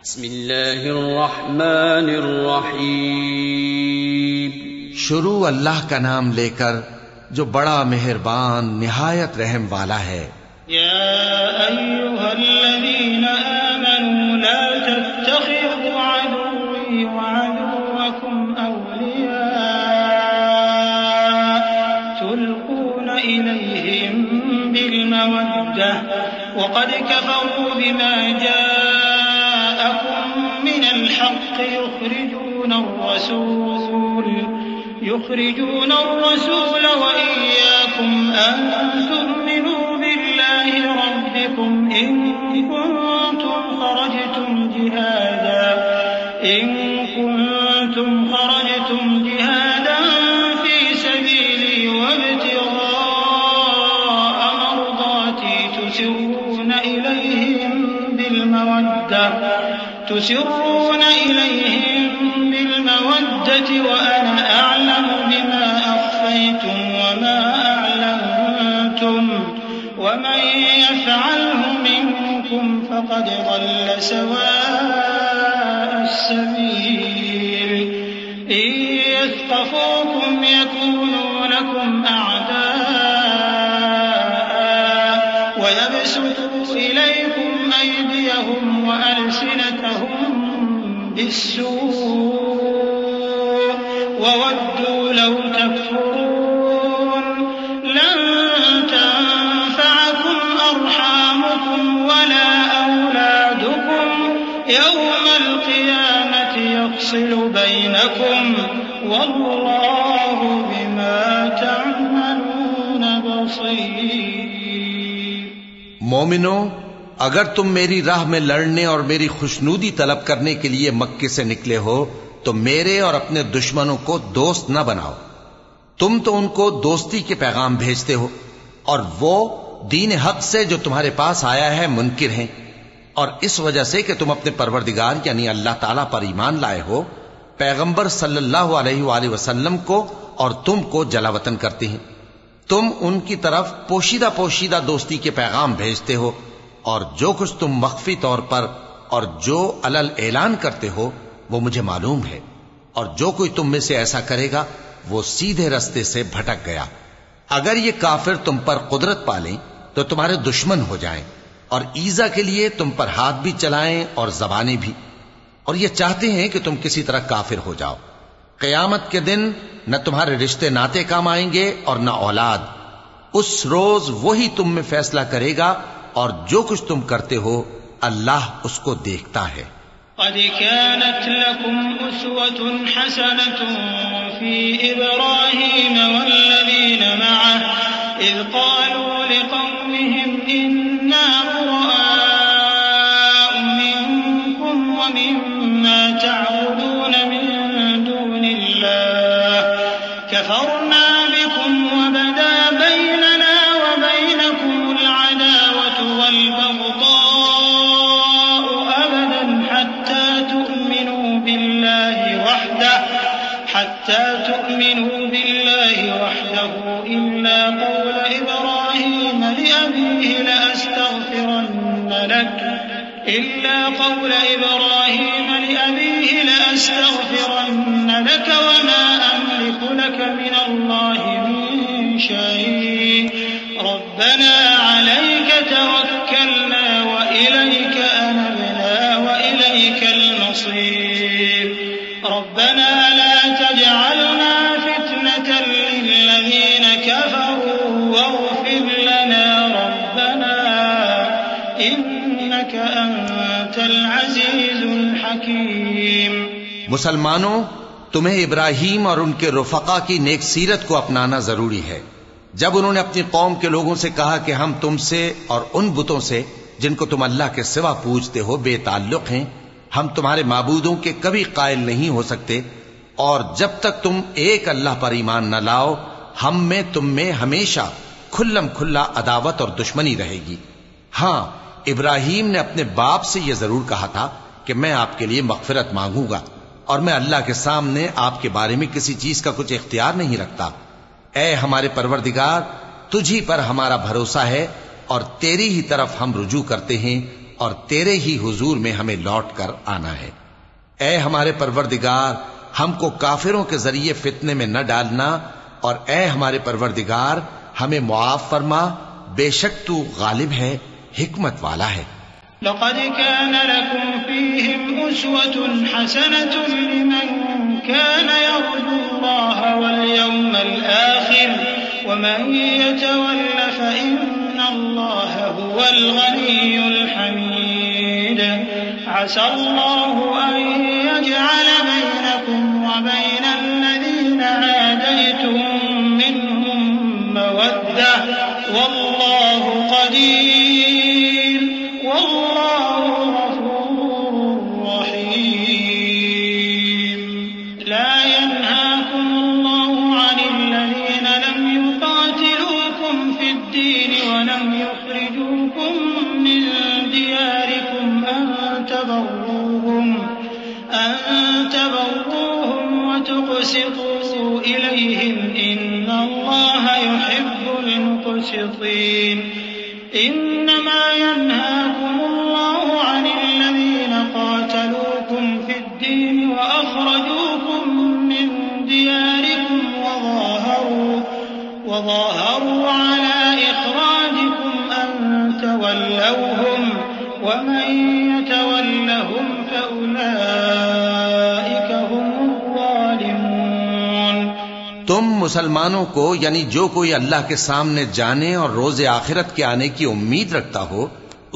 بسم اللہ الرحمن الرحیم. شروع اللہ کا نام لے کر جو بڑا مہربان نہایت رحم والا ہے. یا ایھا الذین آمنوا لا تتخذوا عدوی وعدوکم اولیاء تلقون الیہم بالمودة وقد کفروا بما جاءکم من الحق يخرجون الرسول وإياكم أن تؤمنوا بالله ربكم إن كنتم خرجتم جهادا في سبيلي وابتغاء مرضاتي تسرون إليهم بالمودة وأنا أعلم بما أخفيتم وما أعلنتم ومن يفعله منكم فقد ضل سواء السبيل. إن يثقفوكم يكونوا لكم أعداء ويبسطوا إليكم أيديهم وألسنتهم بالسوء وودوا لو تكفرون. لن تنفعكم أرحامكم ولا أولادكم يوم القيامة يفصل بينكم والله بما تعملون بصير. مومنو، اگر تم میری راہ میں لڑنے اور میری خوشنودی طلب کرنے کے لیے مکے سے نکلے ہو تو میرے اور اپنے دشمنوں کو دوست نہ بناؤ. تم تو ان کو دوستی کے پیغام بھیجتے ہو اور وہ دین حق سے جو تمہارے پاس آیا ہے منکر ہیں، اور اس وجہ سے کہ تم اپنے پروردگار یعنی اللہ تعالیٰ پر ایمان لائے ہو، پیغمبر صلی اللہ علیہ وآلہ وسلم کو اور تم کو جلا وطن کرتے ہیں. تم ان کی طرف پوشیدہ دوستی کے پیغام بھیجتے ہو، اور جو کچھ تم مخفی طور پر اور جو علل اعلان کرتے ہو وہ مجھے معلوم ہے، اور جو کوئی تم میں سے ایسا کرے گا وہ سیدھے رستے سے بھٹک گیا. اگر یہ کافر تم پر قدرت پالیں تو تمہارے دشمن ہو جائیں، اور ایذا کے لیے تم پر ہاتھ بھی چلائیں اور زبانیں بھی، اور یہ چاہتے ہیں کہ تم کسی طرح کافر ہو جاؤ. قیامت کے دن نہ تمہارے رشتے ناتے کام آئیں گے اور نہ اولاد. اس روز وہی تم میں فیصلہ کرے گا، اور جو کچھ تم کرتے ہو اللہ اس کو دیکھتا ہے. قد كانت لكم أسوة حسنة في إبراهيم والذين معه إذ قالوا لقومهم إنا براء منكم ومما تعبدون من دون الله كفرنا بكم وبدا بيننا وبينكم العداوة والبغضاء أبدا حتى تؤمنوا بالله وحده إلا قول إبراهيم لأبيه لأستغفرن لك وما أملك لك من الله من شيء ربنا عليك توكلنا وإليك أنبنا وإليك المصير. ربنا لا تجعلنا فتنة للذين كفروا واغفر لنا ربنا إنك أنت العزيز الحكيم. مسلمانوں، تمہیں ابراہیم اور ان کے رفقا کی نیک سیرت کو اپنانا ضروری ہے. جب انہوں نے اپنی قوم کے لوگوں سے کہا کہ ہم تم سے اور ان بتوں سے جن کو تم اللہ کے سوا پوجتے ہو بے تعلق ہیں، ہم تمہارے معبودوں کے کبھی قائل نہیں ہو سکتے، اور جب تک تم ایک اللہ پر ایمان نہ لاؤ ہم میں تم میں ہمیشہ کھلم کھلا عداوت اور دشمنی رہے گی. ہاں، ابراہیم نے اپنے باپ سے یہ ضرور کہا تھا کہ میں آپ کے لیے مغفرت مانگوں گا، اور میں اللہ کے سامنے آپ کے بارے میں کسی چیز کا کچھ اختیار نہیں رکھتا. اے ہمارے پروردگار، تجھی پر ہمارا بھروسہ ہے اور تیری ہی طرف ہم رجوع کرتے ہیں، اور تیرے ہی حضور میں ہمیں لوٹ کر آنا ہے۔ اے ہمارے پروردگار، ہم کو کافروں کے ذریعے فتنے میں نہ ڈالنا، اور اے ہمارے پروردگار ہمیں معاف فرما، بے شک تو غالب ہے، حکمت والا ہے۔ لقد كان لكم فيهم أسوة حسنة لمن كان يرجو الله واليوم الآخر ومن يتول فإن الله هو الغني الحميد عسى الله أن يجعل بينكم وبين الذين عاديتم منهم مودة والله قدير والله غفور رحيم لا ينهاكم الله عن الذين لم يقاتلوكم في الدين ولم يخرجوكم من دياركم أن تبروهم وتقسطوا إليهم إن الله يحب المقسطين إنما ينهاكم الله عن الذين قاتلوكم في الدين وأخرجوكم من دياركم وظاهروا على إخراجكم أن تولوهم ومن يتولهم فأولئك هم الظالمون۔ تم مسلمانوں کو یعنی جو کوئی اللہ کے سامنے جانے اور روز آخرت کے آنے کی امید رکھتا ہو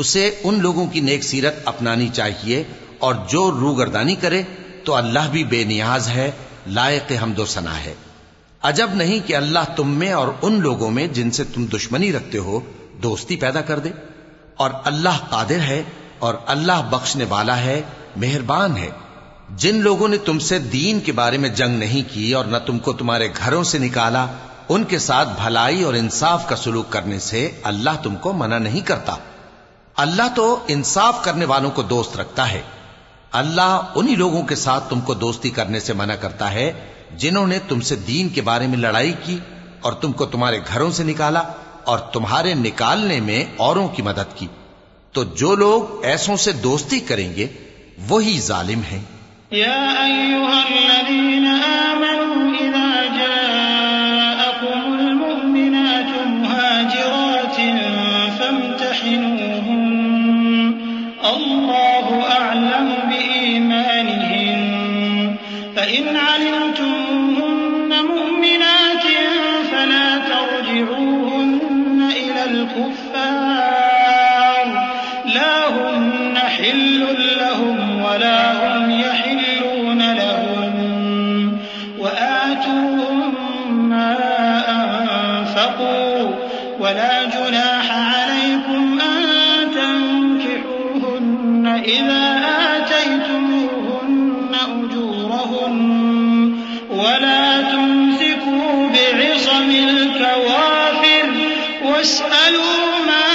اسے ان لوگوں کی نیک سیرت اپنانی چاہیے، اور جو روگردانی کرے تو اللہ بھی بے نیاز ہے، لائق حمد و ثنا ہے۔ عجب نہیں کہ اللہ تم میں اور ان لوگوں میں جن سے تم دشمنی رکھتے ہو دوستی پیدا کر دے، اور اللہ قادر ہے اور اللہ بخشنے والا ہے، مہربان ہے۔ جن لوگوں نے تم سے دین کے بارے میں جنگ نہیں کی اور نہ تم کو تمہارے گھروں سے نکالا، ان کے ساتھ بھلائی اور انصاف کا سلوک کرنے سے اللہ تم کو منع نہیں کرتا۔ اللہ تو انصاف کرنے والوں کو دوست رکھتا ہے۔ اللہ انہی لوگوں کے ساتھ تم کو دوستی کرنے سے منع کرتا ہے جنہوں نے تم سے دین کے بارے میں لڑائی کی اور تم کو تمہارے گھروں سے نکالا اور تمہارے نکالنے میں اوروں کی مدد کی، تو جو لوگ ایسوں سے دوستی کریں گے وہی ظالم ہیں۔ يا أيها الذين آمنوا إذا جاءكم المؤمنات مهاجرات فامتحنوهن الله أعلم بإيمانهن فإن علمتموهن مؤمنات فلا ترجعوهن إلى الكفار لا هن حل لهم ولا هم يحلون لهم وآتوهم ما أنفقوا ولا جناح عليكم أن تنكحوهن إذا آتيتموهن أجورهن ولا تمسكوا بعصم الكوافر واسألوا ما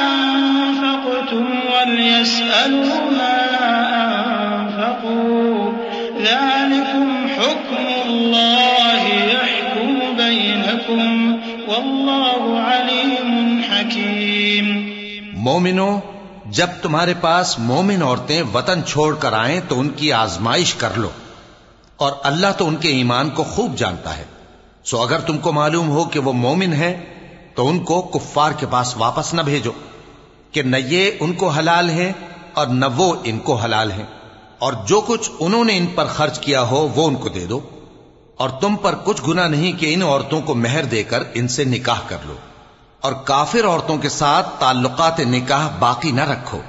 أنفقتم وليسألوا ما أنفقوا ذلكم حكم الله يحكم بينكم والله عليم حكيم۔ مومنو، جب تمہارے پاس مومن عورتیں وطن چھوڑ کر آئیں تو ان کی آزمائش کر لو، اور اللہ تو ان کے ایمان کو خوب جانتا ہے۔ سو اگر تم کو معلوم ہو کہ وہ مومن ہیں تو ان کو کفار کے پاس واپس نہ بھیجو کہ نہ یہ ان کو حلال ہیں اور نہ وہ ان کو حلال ہیں، اور جو کچھ انہوں نے ان پر خرچ کیا ہو وہ ان کو دے دو، اور تم پر کچھ گناہ نہیں کہ ان عورتوں کو مہر دے کر ان سے نکاح کر لو، اور کافر عورتوں کے ساتھ تعلقات نکاح باقی نہ رکھو،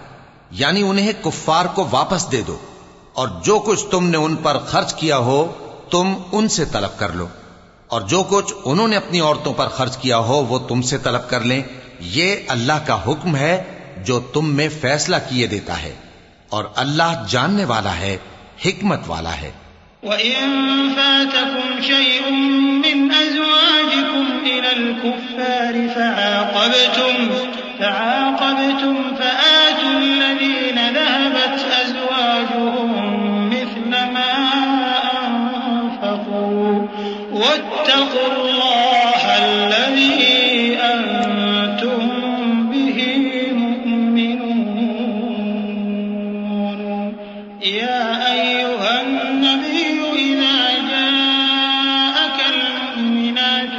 یعنی انہیں کفار کو واپس دے دو، اور جو کچھ تم نے ان پر خرچ کیا ہو تم ان سے طلب کر لو، اور جو کچھ انہوں نے اپنی عورتوں پر خرچ کیا ہو وہ تم سے طلب کر لیں۔ یہ اللہ کا حکم ہے جو تم میں فیصلہ کیے دیتا ہے، اور اللہ جاننے والا ہے، حکمت والا ہے۔ وَإِن فَاتَكُمْ شَيْءٌ مِّنْ أَزْوَاجِكُمْ إِلَى الْكُفَّارِ فَعَاقَبْتُمْ فَآتُوا الَّذِينَ ذَهَبَتْ أَزْوَاجُهُم مِّثْلَ مَا أَنفَقُوا وَاتَّقُوا اللَّهَ الَّذِي أَنتُم بِهِ مُؤْمِنُونَ۔ يا أيها النبي إذا جاءك المؤمنات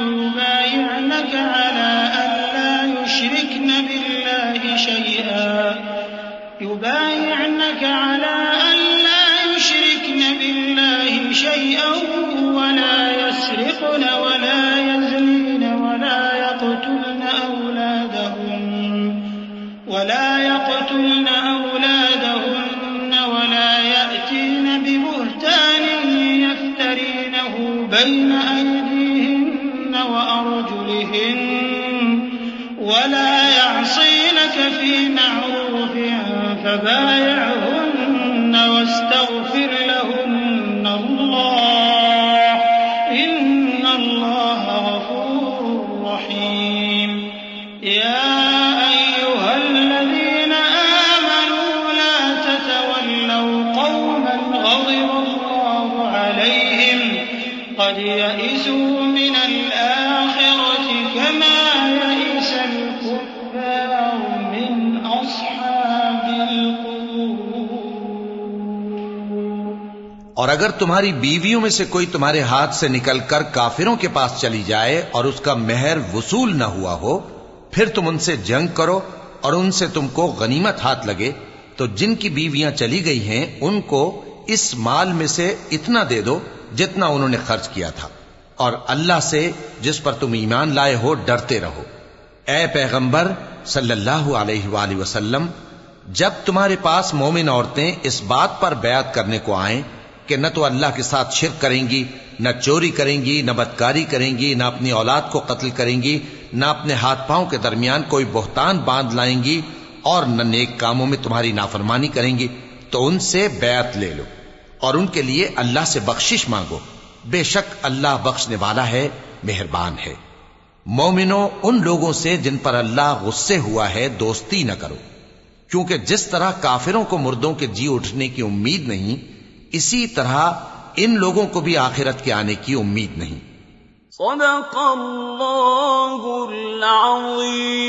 يبايعنك على أن لا يشركن بالله شيئا ولا يسرقن ولا يزنين ولا يقتلن أولادهن ولا يأتين ببهتان يفترينه بين أيديهن وأرجلهن ولا يعصينك في معروف فبايعهن واستغفر لهن الله إن الله غفور رحيم يا أيها الذين آمنوا لا تتولوا قوما غضب الله عليهم قد يئسوا من الآخرة كما يئس الكفار من أصحاب القبور. اور اگر تمہاری بیویوں میں سے کوئی تمہارے ہاتھ سے نکل کر کافروں کے پاس چلی جائے اور اس کا مہر وصول نہ ہوا ہو، پھر تم ان سے جنگ کرو اور ان سے تم کو غنیمت ہاتھ لگے، تو جن کی بیویاں چلی گئی ہیں ان کو اس مال میں سے اتنا دے دو جتنا انہوں نے خرچ کیا تھا، اور اللہ سے جس پر تم ایمان لائے ہو ڈرتے رہو. اے پیغمبر صلی اللہ علیہ وآلہ وسلم، جب تمہارے پاس مومن عورتیں اس بات پر بیعت کرنے کو آئیں کہ نہ تو اللہ کے ساتھ شرک کریں گی، نہ چوری کریں گی، نہ بدکاری کریں گی، نہ اپنی اولاد کو قتل کریں گی، نہ اپنے ہاتھ پاؤں کے درمیان کوئی بہتان باندھ لائیں گی، اور نہ نیک کاموں میں تمہاری نافرمانی کریں گی، تو ان سے بیعت لے لو اور ان کے لیے اللہ سے بخشش مانگو، بے شک اللہ بخشنے والا ہے، مہربان ہے. مومنوں، ان لوگوں سے جن پر اللہ غصے ہوا ہے دوستی نہ کرو، کیونکہ جس طرح کافروں کو مردوں کے جی اٹھنے کی امید نہیں، اسی طرح ان لوگوں کو بھی آخرت کے آنے کی امید نہیں. صدق اللہ العظیم.